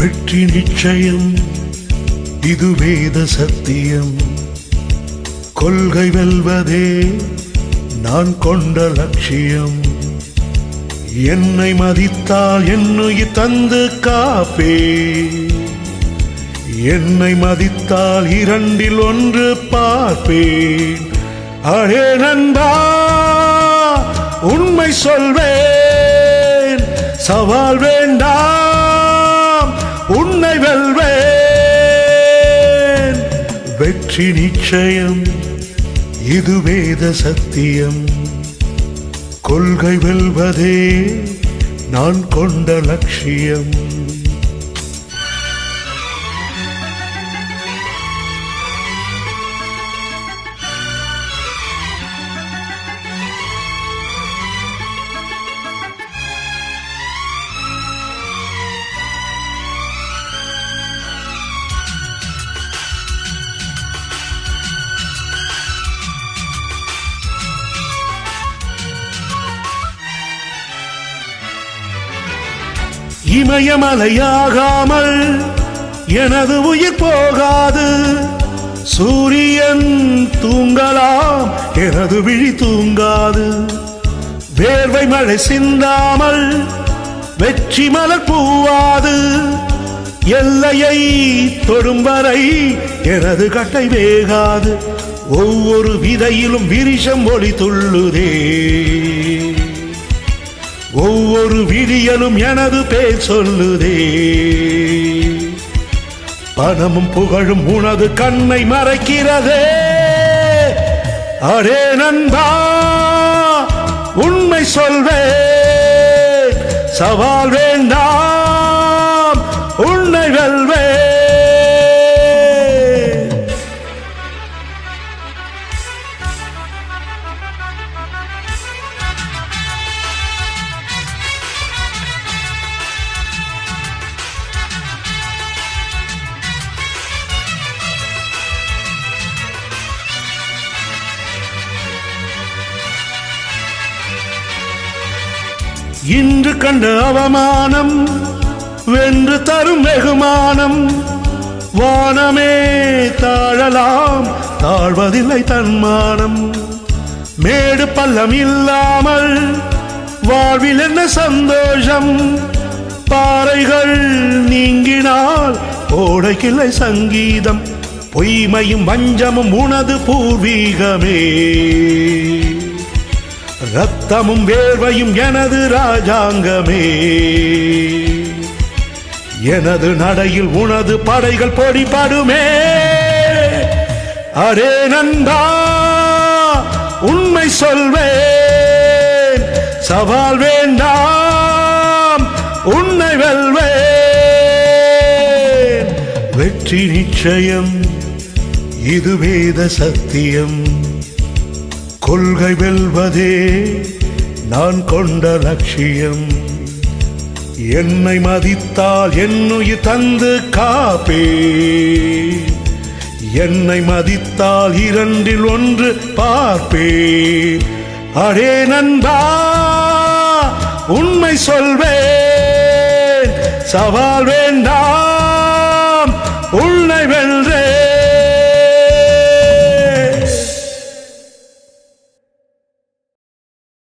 வெற்றி நிச்சயம், இது வேத சத்தியம். கொள்கை வெல்வதே நான் கொண்ட லட்சியம். என்னை மதித்தால் என்னுயிர் தந்து காப்பே. என்னை மதித்தால் இரண்டில் ஒன்று பார்ப்பேன். அடே நண்பா, உண்மை சொல்வேன், சவால் வேண்டாம், உன்னை வெல்வேன். வெற்றி நிச்சயம், இது வேத சத்தியம். கொள்கை வெல்வதே நான் கொண்ட லட்சியம். இமயமலையாகாமல் எனது உயிர் போகாது. சூரியன் தூங்கலாம், எனது விழி தூங்காது. வேர்வை மழை சிந்தாமல் வெற்றி மலர் பூவாது. எல்லையை தொடும் வரை எனது கட்டை வேகாது. ஒவ்வொரு விதையிலும் விரிஷம் ஒளி துள்ளுதே. ஒவ்வொரு விடியலும் எனது பேர் சொல்லுதே. பணமும் புகழும் உனது கண்ணை மறைக்கிறதே. அடே நண்பா, உண்மை சொல்வேன், சவால் வேண்டாம், உன்னை வெல்வேன். இன்று கண்ட அவமானம் வென்று தரும் வெகுமானம். வானமே தாழலாம், தாழ்வதில்லை தன்மானம். மேடு பள்ளம் இல்லாமல் வாழ்வில் என்ன சந்தோஷம். பாறைகள் நீங்கினால் ஓடைக்கில்லை சங்கீதம். பொய்மையும் வஞ்சமும் உனது பூர்வீகமே. ரத்தமும் வேர்வையும் எனது ராஜாங்கமே. எனது நடையில் உனது படைகள் பொடிபடுமே. அரே நண்பா, உண்மை சொல்வேன், சவால் வேண்டாம், உன்னை வெல்வேன். வெற்றி நிச்சயம், இது வேத சத்தியம். கொள்கை வெல்வதே நான் கொண்ட லட்சியம். என்னை மதித்தால் என்னுயிர் தந்து காப்பே. என்னை மதித்தால் இரண்டில் ஒன்று பார்ப்பே. அடே நண்பா, உண்மை சொல்வேன், சவால் வேண்டாம்,